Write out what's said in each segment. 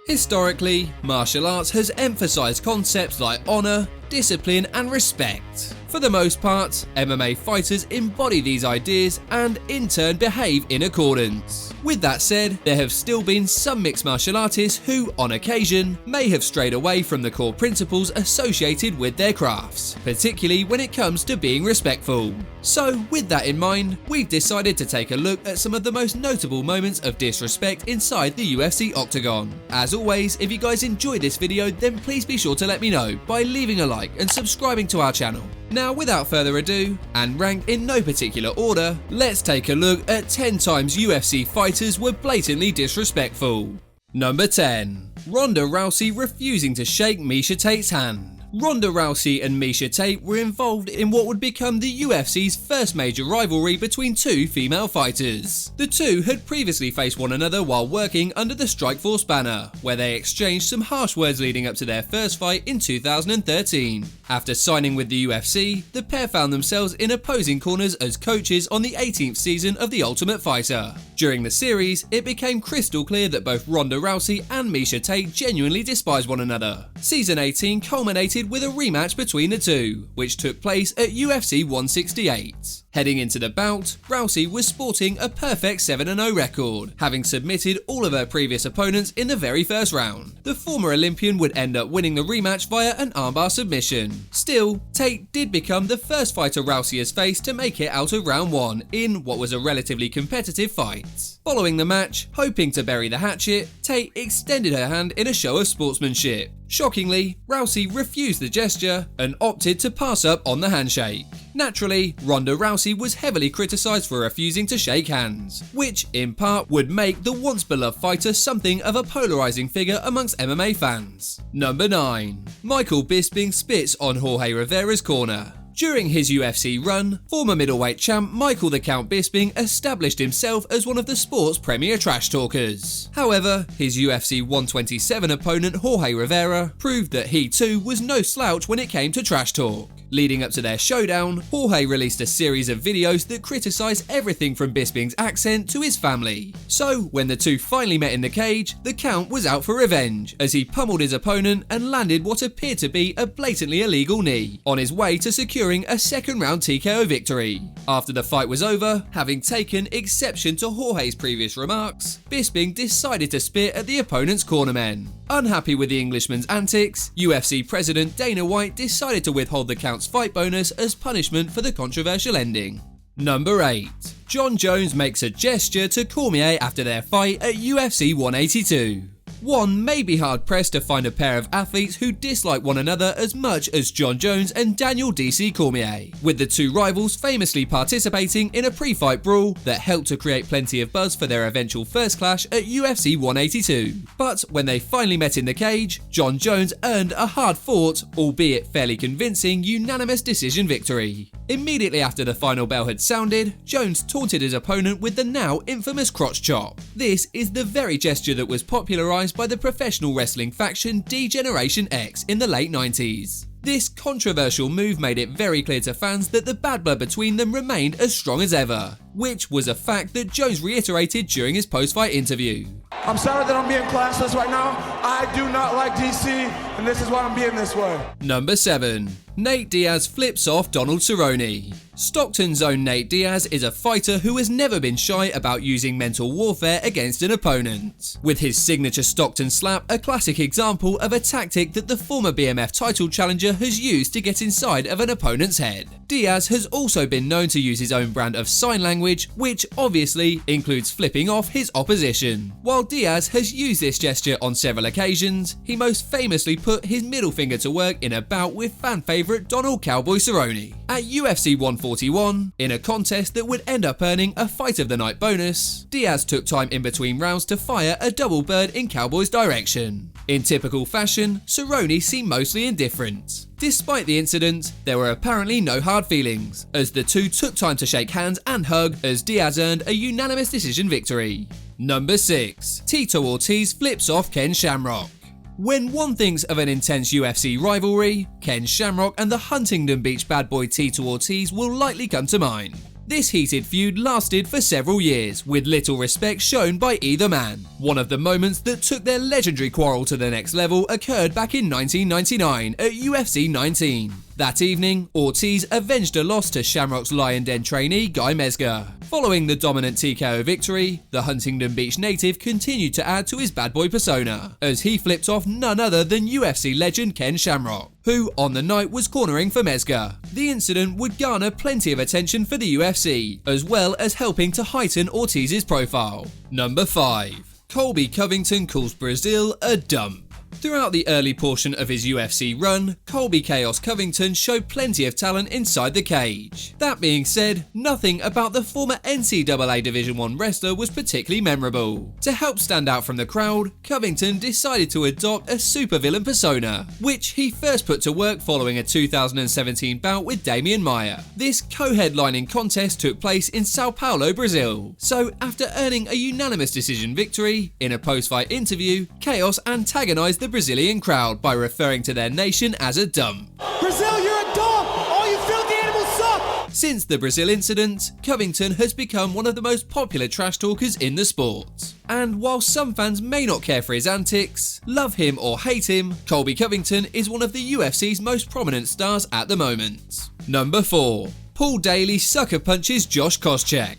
Historically, martial arts has emphasized concepts like honor, discipline, and respect. For the most part, MMA fighters embody these ideas and in turn behave in accordance. With that said, there have still been some mixed martial artists who, on occasion, may have strayed away from the core principles associated with their crafts, particularly when it comes to being respectful. So, with that in mind, we've decided to take a look at some of the most notable moments of disrespect inside the UFC octagon. As always, if you guys enjoyed this video, then please be sure to let me know by leaving a like and subscribing to our channel. Now, without further ado, and ranked in no particular order, let's take a look at 10 times UFC fighters were blatantly disrespectful. Number 10. Ronda Rousey refusing to shake Miesha Tate's hand. Ronda Rousey and Miesha Tate were involved in what would become the UFC's first major rivalry between two female fighters. The two had previously faced one another while working under the Strikeforce banner, where they exchanged some harsh words leading up to their first fight in 2013. After signing with the UFC, the pair found themselves in opposing corners as coaches on the 18th season of The Ultimate Fighter. During the series, it became crystal clear that both Ronda Rousey and Miesha Tate genuinely despised one another. Season 18 culminated with a rematch between the two, which took place at UFC 168. Heading into the bout, Rousey was sporting a perfect 7-0 record, having submitted all of her previous opponents in the very first round. The former Olympian would end up winning the rematch via an armbar submission. Still, Tate did become the first fighter Rousey has faced to make it out of round 1 in what was a relatively competitive fight. Following the match, hoping to bury the hatchet, Tate extended her hand in a show of sportsmanship. Shockingly, Rousey refused the gesture and opted to pass up on the handshake. Naturally, Ronda Rousey was heavily criticised for refusing to shake hands, which in part would make the once beloved fighter something of a polarising figure amongst MMA fans. Number 9. Michael Bisping spits on Jorge Rivera's corner. During his UFC run, former middleweight champ Michael the Count Bisping established himself as one of the sport's premier trash talkers. However, his UFC 127 opponent Jorge Rivera proved that he too was no slouch when it came to trash talk. Leading up to their showdown, Jorge released a series of videos that criticised everything from Bisping's accent to his family. So, when the two finally met in the cage, the Count was out for revenge, as he pummeled his opponent and landed what appeared to be a blatantly illegal knee, on his way to securing a second-round TKO victory. After the fight was over, having taken exception to Jorge's previous remarks, Bisping decided to spit at the opponent's cornermen. Unhappy with the Englishman's antics, UFC President Dana White decided to withhold the Count's fight bonus as punishment for the controversial ending. Number 8. Jon Jones makes a gesture to Cormier after their fight at UFC 182. One may be hard-pressed to find a pair of athletes who dislike one another as much as Jon Jones and Daniel DC Cormier, with the two rivals famously participating in a pre-fight brawl that helped to create plenty of buzz for their eventual first clash at UFC 182. But when they finally met in the cage, Jon Jones earned a hard-fought, albeit fairly convincing, unanimous decision victory. Immediately after the final bell had sounded, Jones taunted his opponent with the now infamous crotch chop. This is the very gesture that was popularised by the professional wrestling faction D-Generation X in the late 90s. This controversial move made it very clear to fans that the bad blood between them remained as strong as ever, which was a fact that Jones reiterated during his post-fight interview. I'm sorry that I'm being classless right now. I do not like DC, and this is why I'm being this way. Number 7. Nate Diaz flips off Donald Cerrone. Stockton's own Nate Diaz is a fighter who has never been shy about using mental warfare against an opponent, with his signature Stockton slap a classic example of a tactic that the former BMF title challenger has used to get inside of an opponent's head. Diaz has also been known to use his own brand of sign language, which obviously includes flipping off his opposition. While Diaz has used this gesture on several occasions, he most famously put his middle finger to work in a bout with fan favourite Donald Cowboy Cerrone. At UFC 141, in a contest that would end up earning a Fight of the Night bonus, Diaz took time in between rounds to fire a double bird in Cowboy's direction. In typical fashion, Cerrone seemed mostly indifferent. Despite the incident, there were apparently no hard feelings, as the two took time to shake hands and hug as Diaz earned a unanimous decision victory. Number 6. Tito Ortiz flips off Ken Shamrock. When one thinks of an intense UFC rivalry, Ken Shamrock and the Huntington Beach bad boy Tito Ortiz will likely come to mind. This heated feud lasted for several years, with little respect shown by either man. One of the moments that took their legendary quarrel to the next level occurred back in 1999 at UFC 19. That evening, Ortiz avenged a loss to Shamrock's Lion Den trainee Guy Mezger. Following the dominant TKO victory, the Huntington Beach native continued to add to his bad boy persona, as he flipped off none other than UFC legend Ken Shamrock, who on the night was cornering for Mezger. The incident would garner plenty of attention for the UFC, as well as helping to heighten Ortiz's profile. Number 5. Colby Covington calls Brazil a dump. Throughout the early portion of his UFC run, Colby Chaos Covington showed plenty of talent inside the cage. That being said, nothing about the former NCAA Division I wrestler was particularly memorable. To help stand out from the crowd, Covington decided to adopt a supervillain persona, which he first put to work following a 2017 bout with Damian Maia. This co-headlining contest took place in Sao Paulo, Brazil. So after earning a unanimous decision victory, in a post-fight interview, Chaos antagonized the Brazilian crowd by referring to their nation as a dump. Brazil, you're a dump! All you filthy animals suck! Since the Brazil incident, Covington has become one of the most popular trash talkers in the sport. And while some fans may not care for his antics, love him or hate him, Colby Covington is one of the UFC's most prominent stars at the moment. Number 4. Paul Daley sucker punches Josh Koscheck.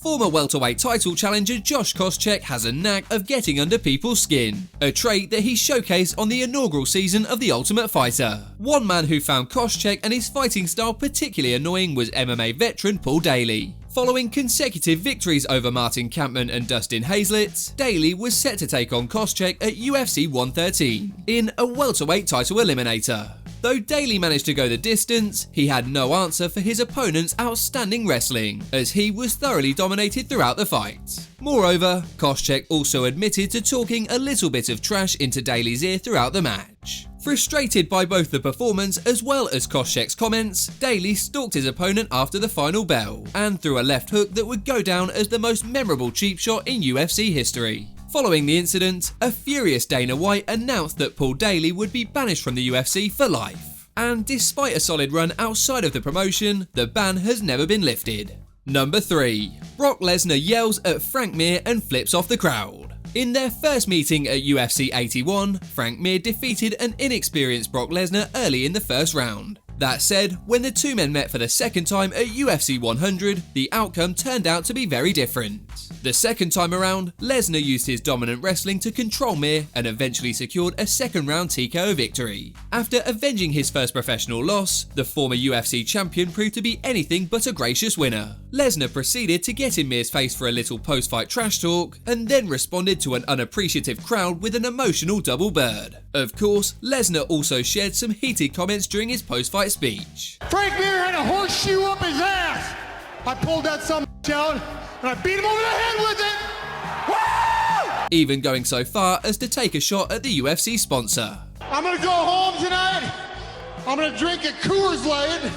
Former welterweight title challenger Josh Koscheck has a knack of getting under people's skin, a trait that he showcased on the inaugural season of The Ultimate Fighter. One man who found Koscheck and his fighting style particularly annoying was MMA veteran Paul Daley. Following consecutive victories over Martin Kampmann and Dustin Hazlett, Daley was set to take on Koscheck at UFC 113 in a welterweight title eliminator. Though Daley managed to go the distance, he had no answer for his opponent's outstanding wrestling, as he was thoroughly dominated throughout the fight. Moreover, Koscheck also admitted to talking a little bit of trash into Daley's ear throughout the match. Frustrated by both the performance as well as Koscheck's comments, Daley stalked his opponent after the final bell, and threw a left hook that would go down as the most memorable cheap shot in UFC history. Following the incident, a furious Dana White announced that Paul Daley would be banished from the UFC for life. And despite a solid run outside of the promotion, the ban has never been lifted. Number 3. Brock Lesnar yells at Frank Mir and flips off the crowd. In their first meeting at UFC 81, Frank Mir defeated an inexperienced Brock Lesnar early in the first round. That said, when the two men met for the second time at UFC 100, the outcome turned out to be very different. The second time around, Lesnar used his dominant wrestling to control Mir and eventually secured a second round TKO victory. After avenging his first professional loss, the former UFC champion proved to be anything but a gracious winner. Lesnar proceeded to get in Mir's face for a little post-fight trash talk, and then responded to an unappreciative crowd with an emotional double bird. Of course, Lesnar also shared some heated comments during his post-fight speech. Frank Mir had a horseshoe up his ass! I pulled that son out and I beat him over the head with it! Woo! Even going so far as to take a shot at the UFC sponsor. I'm gonna go home tonight. I'm gonna drink a Coors Light.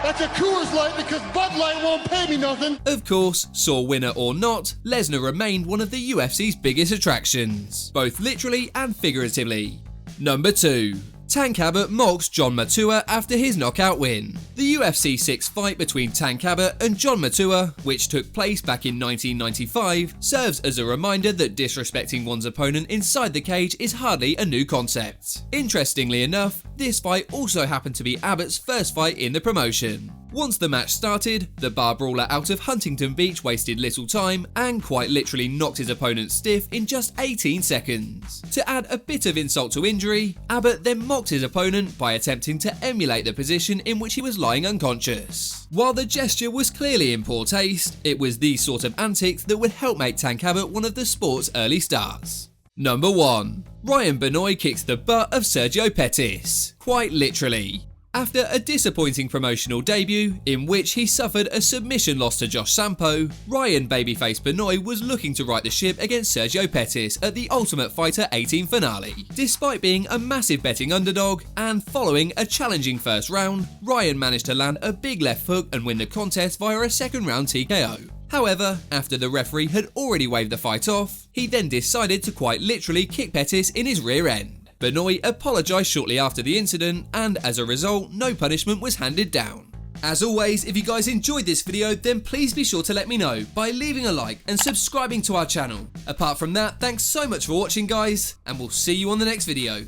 That's a Coors Light because Bud Light won't pay me nothing. Of course, sore winner or not, Lesnar remained one of the UFC's biggest attractions, both literally and figuratively. Number 2. Tank Abbott mocks John Matua after his knockout win. The UFC 6 fight between Tank Abbott and John Matua, which took place back in 1995, serves as a reminder that disrespecting one's opponent inside the cage is hardly a new concept. Interestingly enough, this fight also happened to be Abbott's first fight in the promotion. Once the match started, the bar brawler out of Huntington Beach wasted little time and quite literally knocked his opponent stiff in just 18 seconds. To add a bit of insult to injury, Abbott then mocked his opponent by attempting to emulate the position in which he was lying unconscious. While the gesture was clearly in poor taste, it was these sort of antics that would help make Tank Abbott one of the sport's early stars. Number 1. Ryan Benoit kicks the butt of Sergio Pettis, quite literally. After a disappointing promotional debut, in which he suffered a submission loss to Josh Sampo, Ryan babyface Benoit was looking to right the ship against Sergio Pettis at the Ultimate Fighter 18 finale. Despite being a massive betting underdog, and following a challenging first round, Ryan managed to land a big left hook and win the contest via a second round TKO. However, after the referee had already waved the fight off, he then decided to quite literally kick Pettis in his rear end. Benoit apologised shortly after the incident, and as a result, no punishment was handed down. As always, if you guys enjoyed this video, then please be sure to let me know by leaving a like and subscribing to our channel. Apart from that, thanks so much for watching guys, and we'll see you on the next video.